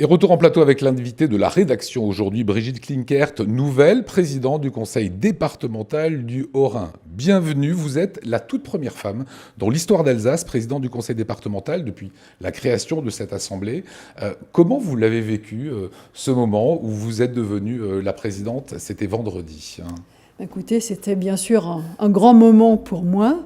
Et retour en plateau avec l'invité de la rédaction aujourd'hui, Brigitte Klinkert, nouvelle présidente du conseil départemental du Haut-Rhin. Bienvenue, vous êtes la toute première femme dans l'histoire d'Alsace, présidente du conseil départemental depuis la création de cette assemblée. Comment vous l'avez vécu, ce moment où vous êtes devenue la présidente? C'était vendredi. Écoutez, c'était bien sûr un grand moment pour moi,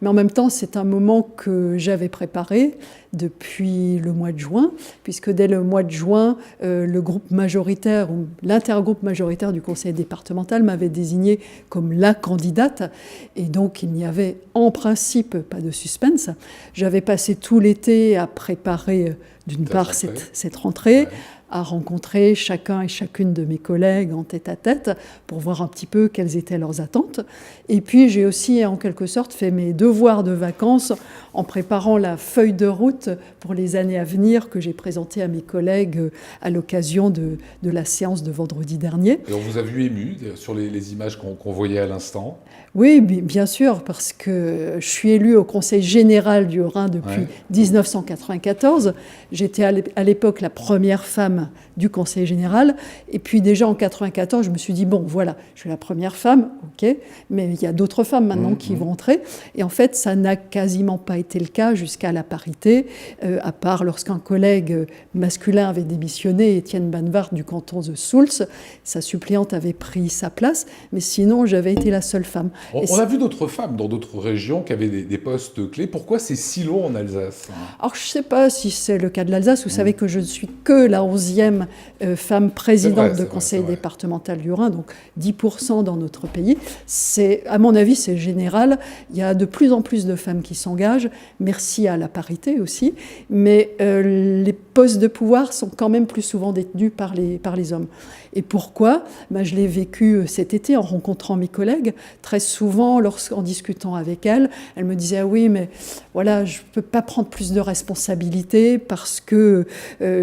mais en même temps, c'est un moment que j'avais préparé depuis le mois de juin, puisque dès le mois de juin, le groupe majoritaire ou l'intergroupe majoritaire du conseil départemental m'avait désignée comme la candidate, et donc il n'y avait en principe pas de suspense. J'avais passé tout l'été à préparer d'une part cette rentrée, à rencontrer chacun et chacune de mes collègues en tête-à-tête pour voir un petit peu quelles étaient leurs attentes. Et puis j'ai aussi en quelque sorte fait mes devoirs de vacances en préparant la feuille de route pour les années à venir que j'ai présentée à mes collègues à l'occasion de la séance de vendredi dernier. Et on vous a vu ému sur les images qu'on voyait à l'instant. Oui, bien sûr, parce que je suis élue au Conseil général du Haut-Rhin depuis 1994. J'étais à l'époque la première femme du Conseil général. Et puis déjà en 1994, je me suis dit, bon, voilà, je suis la première femme, ok, mais il y a d'autres femmes maintenant qui vont entrer. Et en fait, ça n'a quasiment pas été le cas jusqu'à la parité, à part lorsqu'un collègue masculin avait démissionné, Étienne Banvart du canton de Soultz. Sa suppléante avait pris sa place, mais sinon, j'avais été la seule femme. On a vu d'autres femmes dans d'autres régions qui avaient des postes clés. Pourquoi c'est si long en Alsace? Alors, je ne sais pas si c'est le cas de l'Alsace. Vous savez que je ne suis que la 11e femme présidente de conseil départemental du Rhin, donc 10% dans notre pays. À mon avis, c'est général. Il y a de plus en plus de femmes qui s'engagent. Merci à la parité aussi. Mais les postes de pouvoir sont quand même plus souvent détenus par les hommes. Et pourquoi? Je l'ai vécu cet été en rencontrant mes collègues. Très souvent, en discutant avec elles, elles me disaient « Ah oui, mais voilà, je ne peux pas prendre plus de responsabilités parce que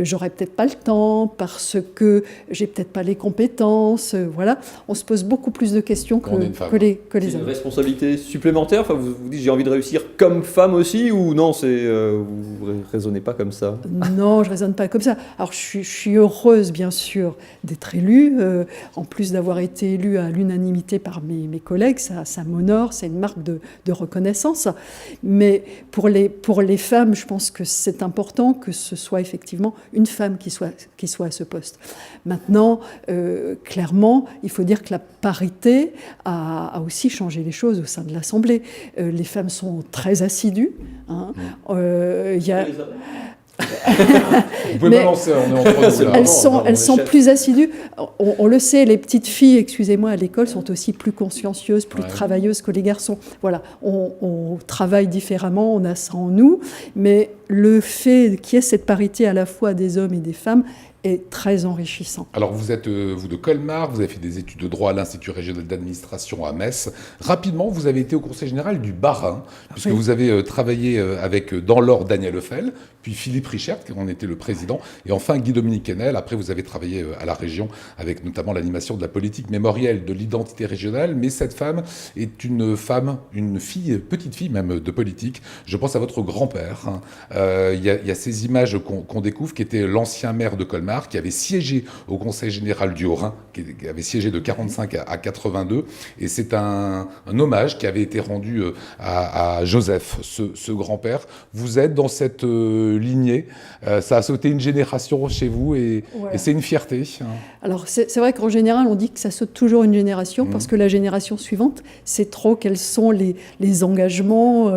j'aurais peut-être pas le temps, parce que j'ai peut-être pas les compétences. » Voilà, on se pose beaucoup plus de questions que les hommes. C'est une responsabilité supplémentaire. Enfin, vous dites « J'ai envie de réussir comme femme aussi » ou non, vous ne raisonnez pas comme ça? Non, je ne raisonne pas comme ça. Alors, je suis heureuse, bien sûr, d'être élue. En plus d'avoir été élue à l'unanimité par mes collègues, ça m'honore, c'est une marque de reconnaissance. Mais pour les femmes, je pense que c'est important que ce soit effectivement une femme qui soit à ce poste. Maintenant, clairement, il faut dire que la parité a aussi changé les choses au sein de l'Assemblée. Les femmes sont très assidues. Vous pouvez balancer, on est entre nous là. Elles sont plus assidues. On le sait, les petites filles, excusez-moi, à l'école sont aussi plus consciencieuses, plus travailleuses que les garçons. Voilà, on travaille différemment, on a ça en nous, mais le fait qu'il y ait cette parité à la fois des hommes et des femmes est très enrichissant. Alors vous êtes, vous, de Colmar, vous avez fait des études de droit à l'Institut régional d'administration à Metz. Rapidement, vous avez été au Conseil général du Bas-Rhin, puisque vous avez travaillé avec, dans l'Or, Daniel Hoeffel, puis Philippe Richert, qui en était le président, et enfin Guy-Dominique Kennel. Après, vous avez travaillé à la région, avec notamment l'animation de la politique mémorielle de l'identité régionale. Mais cette femme est une fille, petite fille même, de politique. Je pense à votre grand-père. Il y a ces images qu'on découvre, qui était l'ancien maire de Colmar, qui avait siégé au Conseil général du Haut-Rhin, qui avait siégé de 45 à 82. Et c'est un hommage qui avait été rendu à Joseph, ce grand-père. Vous êtes dans cette lignée. Ça a sauté une génération chez vous et c'est une fierté. Alors c'est vrai qu'en général, on dit que ça saute toujours une génération parce que la génération suivante sait trop quels sont les engagements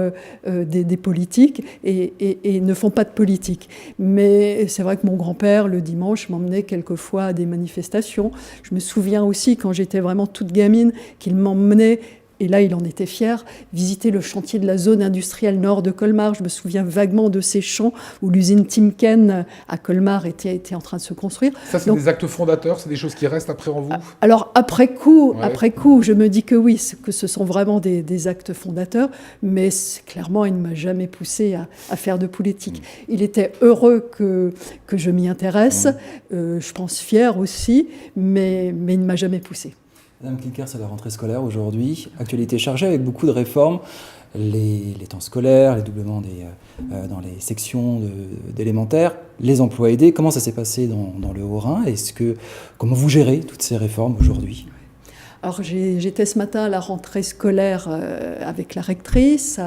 des politiques et ne font pas de politique. Mais c'est vrai que mon grand-père, le dimanche, m'emmenait quelquefois à des manifestations. Je me souviens aussi, quand j'étais vraiment toute gamine, qu'il m'emmenait, et là il en était fier, visiter le chantier de la zone industrielle nord de Colmar. Je me souviens vaguement de ces champs où l'usine Timken à Colmar était en train de se construire. Ça, c'est des actes fondateurs, c'est des choses qui restent après en vous? Alors après coup, je me dis que oui, que ce sont vraiment des actes fondateurs, mais clairement, il ne m'a jamais poussé à faire de politique. Il était heureux que je m'y intéresse, je pense fier aussi, mais il ne m'a jamais poussé. Madame Klinkert, c'est la rentrée scolaire aujourd'hui. Actualité chargée avec beaucoup de réformes. Les temps scolaires, les doublements dans les sections d'élémentaire, les emplois aidés. Comment ça s'est passé dans le Haut-Rhin? Comment vous gérez toutes ces réformes aujourd'hui? Alors j'étais ce matin à la rentrée scolaire avec la rectrice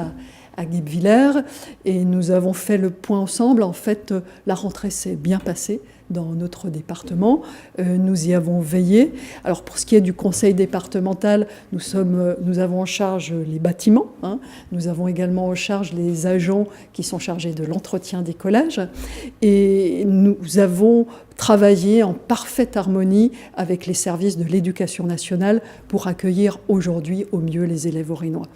à Guebwiller et nous avons fait le point ensemble. En fait, la rentrée s'est bien passée dans notre département. Nous y avons veillé. Alors pour ce qui est du conseil départemental, nous avons en charge les bâtiments. Nous avons également en charge les agents qui sont chargés de l'entretien des collèges. Et nous avons travaillé en parfaite harmonie avec les services de l'éducation nationale pour accueillir aujourd'hui au mieux les élèves haut-rhinois.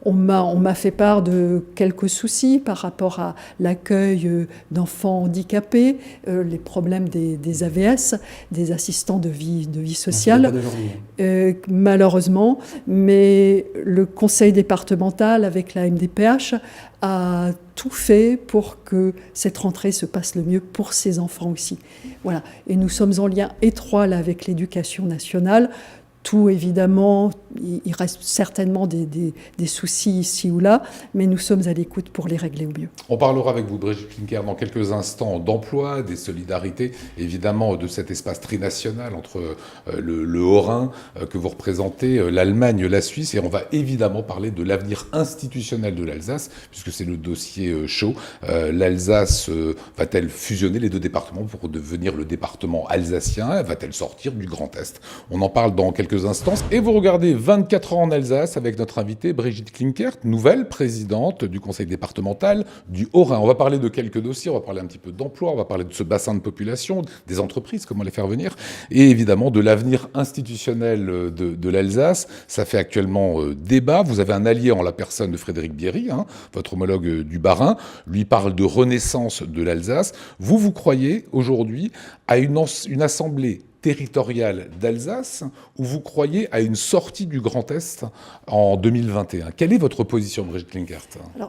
On m'a fait part de quelques soucis par rapport à l'accueil d'enfants handicapés, les problèmes des AVS, des assistants de vie sociale, malheureusement. Mais le conseil départemental avec la MDPH a tout fait pour que cette rentrée se passe le mieux pour ces enfants aussi. Voilà. Et nous sommes en lien étroit là, avec l'éducation nationale. Tout, évidemment, il reste certainement des soucis ici ou là, mais nous sommes à l'écoute pour les régler au mieux. On parlera avec vous, Brigitte Klinkert, dans quelques instants d'emploi, des solidarités, évidemment de cet espace trinational entre le Haut-Rhin que vous représentez, l'Allemagne, la Suisse, et on va évidemment parler de l'avenir institutionnel de l'Alsace, puisque c'est le dossier chaud. L'Alsace va-t-elle fusionner les deux départements pour devenir le département alsacien? Va-t-elle sortir du Grand Est? On en parle dans quelques instants. Et vous regardez 24 ans en Alsace avec notre invitée Brigitte Klinkert, nouvelle présidente du conseil départemental du Haut-Rhin. On va parler de quelques dossiers, on va parler un petit peu d'emploi, on va parler de ce bassin de population, des entreprises, comment les faire venir, et évidemment de l'avenir institutionnel de l'Alsace. Ça fait actuellement débat. Vous avez un allié en la personne de Frédéric Bierry, votre homologue du Bas-Rhin, lui parle de renaissance de l'Alsace. Vous croyez aujourd'hui à une assemblée territoriale d'Alsace, ou vous croyez à une sortie du Grand Est en 2021? Quelle est votre position, Brigitte Klinkert?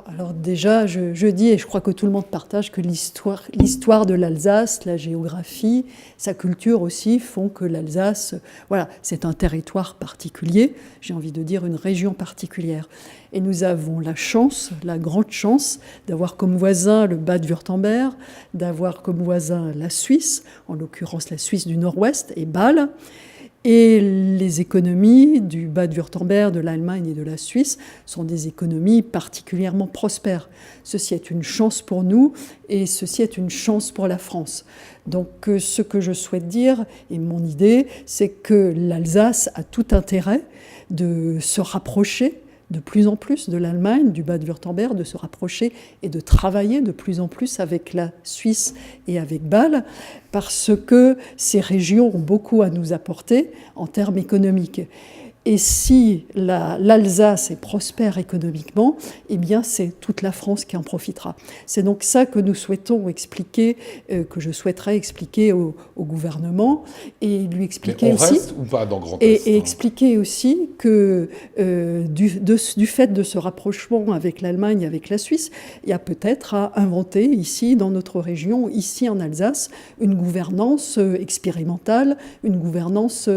Alors déjà, je dis, et je crois que tout le monde partage, que l'histoire de l'Alsace, la géographie, sa culture aussi, font que l'Alsace, voilà, c'est un territoire particulier, j'ai envie de dire une région particulière. Et nous avons la chance, la grande chance, d'avoir comme voisin le Bade-Wurtemberg, d'avoir comme voisin la Suisse, en l'occurrence la Suisse du Nord-Ouest et Bâle. Et les économies du Bade-Wurtemberg, de l'Allemagne et de la Suisse sont des économies particulièrement prospères. Ceci est une chance pour nous et ceci est une chance pour la France. Donc ce que je souhaite dire, et mon idée, c'est que l'Alsace a tout intérêt de se rapprocher de plus en plus de l'Allemagne, du Bade-Wurtemberg, de se rapprocher et de travailler de plus en plus avec la Suisse et avec Bâle, parce que ces régions ont beaucoup à nous apporter en termes économiques. Et si l'Alsace est prospère économiquement, eh bien c'est toute la France qui en profitera. C'est donc ça que nous souhaitons expliquer, que je souhaiterais expliquer au gouvernement et lui expliquer Mais on aussi. reste ou pas dans Grand Est, et expliquer aussi que du fait de ce rapprochement avec l'Allemagne, avec la Suisse, il y a peut-être à inventer ici, dans notre région, ici en Alsace, une gouvernance expérimentale, une gouvernance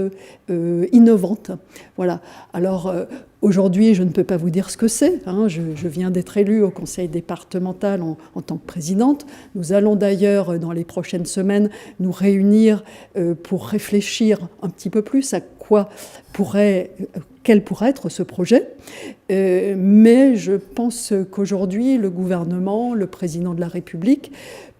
innovante. Voilà. Alors, aujourd'hui, je ne peux pas vous dire ce que c'est. Je viens d'être élue au conseil départemental en tant que présidente. Nous allons d'ailleurs, dans les prochaines semaines, nous réunir pour réfléchir un petit peu plus à quel pourrait être ce projet. Mais je pense qu'aujourd'hui, le gouvernement, le président de la République,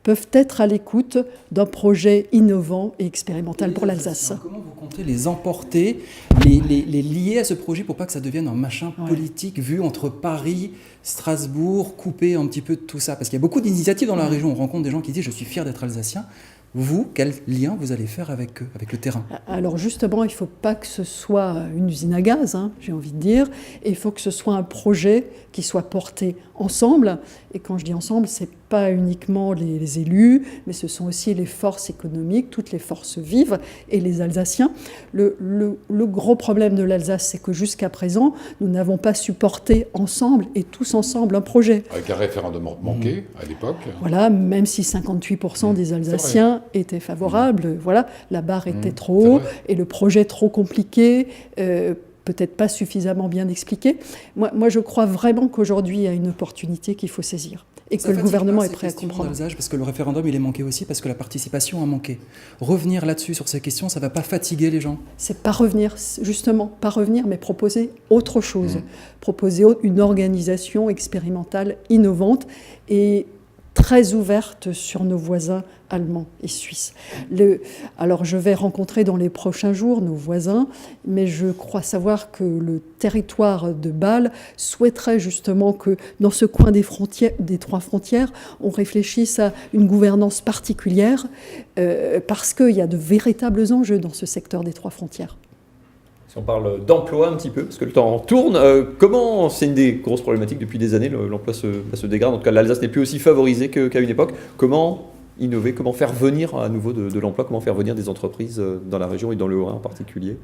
peuvent être à l'écoute d'un projet innovant et expérimental pour l'Alsace. Comment vous comptez les emporter, les lier à ce projet pour pas que ça devienne un machin politique vu entre Paris, Strasbourg, coupé un petit peu de tout ça? Parce qu'il y a beaucoup d'initiatives dans la région, on rencontre des gens qui disent « je suis fier d'être alsacien ». Vous, quel lien vous allez faire avec le terrain? Alors justement, il ne faut pas que ce soit une usine à gaz, j'ai envie de dire, et il faut que ce soit un projet qui soit porté ensemble. Et quand je dis ensemble, ce n'est pas uniquement les élus, mais ce sont aussi les forces économiques, toutes les forces vives et les Alsaciens. Le gros problème de l'Alsace, c'est que jusqu'à présent, nous n'avons pas supporté ensemble et tous ensemble un projet. Avec un référendum manqué à l'époque. Voilà, même si 58% des Alsaciens étaient favorables, voilà, la barre était trop haut et le projet trop compliqué, peut-être pas suffisamment bien expliqué. Moi, je crois vraiment qu'aujourd'hui, il y a une opportunité qu'il faut saisir et que le gouvernement est prêt à comprendre. Parce que le référendum, il est manqué aussi parce que la participation a manqué. Revenir là-dessus, sur ces questions, ça ne va pas fatiguer les gens. C'est pas revenir, justement, pas revenir, mais proposer autre chose. Proposer une organisation expérimentale innovante et très ouverte sur nos voisins allemands et suisses. Alors je vais rencontrer dans les prochains jours nos voisins, mais je crois savoir que le territoire de Bâle souhaiterait justement que dans ce coin des trois frontières, on réfléchisse à une gouvernance particulière, parce qu'il y a de véritables enjeux dans ce secteur des trois frontières. Si on parle d'emploi un petit peu, parce que le temps tourne, comment, c'est une des grosses problématiques depuis des années, l'emploi se dégrade, en tout cas l'Alsace n'est plus aussi favorisée qu'à une époque. Comment innover, comment faire venir à nouveau de l'emploi, comment faire venir des entreprises dans la région et dans le Haut-Rhin en particulier?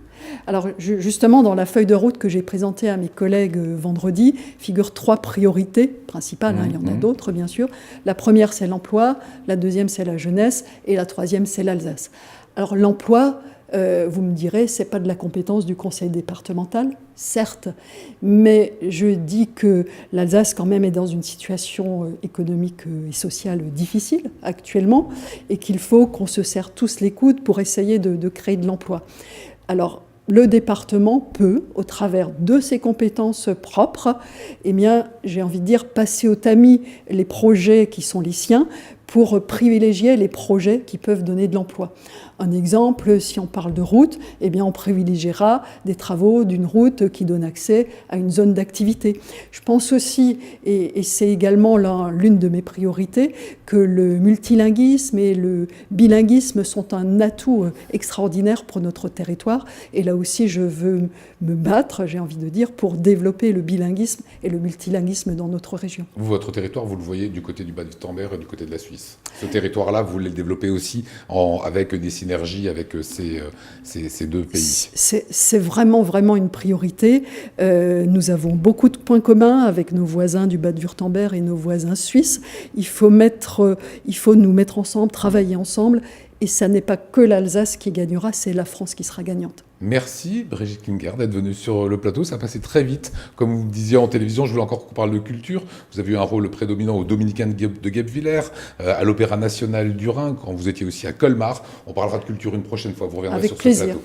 Alors justement, dans la feuille de route que j'ai présentée à mes collègues vendredi, figurent 3 priorités principales, il y en a d'autres bien sûr. La première, c'est l'emploi, la deuxième, c'est la jeunesse, et la troisième, c'est l'Alsace. Alors l'emploi, vous me direz, ce n'est pas de la compétence du conseil départemental, certes, mais je dis que l'Alsace quand même est dans une situation économique et sociale difficile actuellement et qu'il faut qu'on se serre tous les coudes pour essayer de créer de l'emploi. Alors, le département peut, au travers de ses compétences propres, eh bien, j'ai envie de dire, passer au tamis les projets qui sont les siens pour privilégier les projets qui peuvent donner de l'emploi. Un exemple, si on parle de route, eh bien on privilégiera des travaux d'une route qui donne accès à une zone d'activité. Je pense aussi, et c'est également l'une de mes priorités, que le multilinguisme et le bilinguisme sont un atout extraordinaire pour notre territoire. Et là aussi, je veux me battre, j'ai envie de dire, pour développer le bilinguisme et le multilinguisme dans notre région. Vous, votre territoire, vous le voyez du côté du Bade-Württemberg et du côté de la Suisse. Ce territoire-là, vous voulez le développer aussi avec des synergies avec ces deux pays. C'est vraiment une priorité. Nous avons beaucoup de points communs avec nos voisins du Bade-Württemberg et nos voisins suisses. Il faut nous mettre ensemble, travailler ensemble. Et ça n'est pas que l'Alsace qui gagnera, c'est la France qui sera gagnante. Merci Brigitte Klinger d'être venue sur le plateau. Ça a passé très vite. Comme vous me disiez en télévision, je voulais encore qu'on parle de culture. Vous avez eu un rôle prédominant aux Dominicains de Guebwiller, à l'Opéra National du Rhin, quand vous étiez aussi à Colmar. On parlera de culture une prochaine fois. Vous reviendrez sur ce plateau.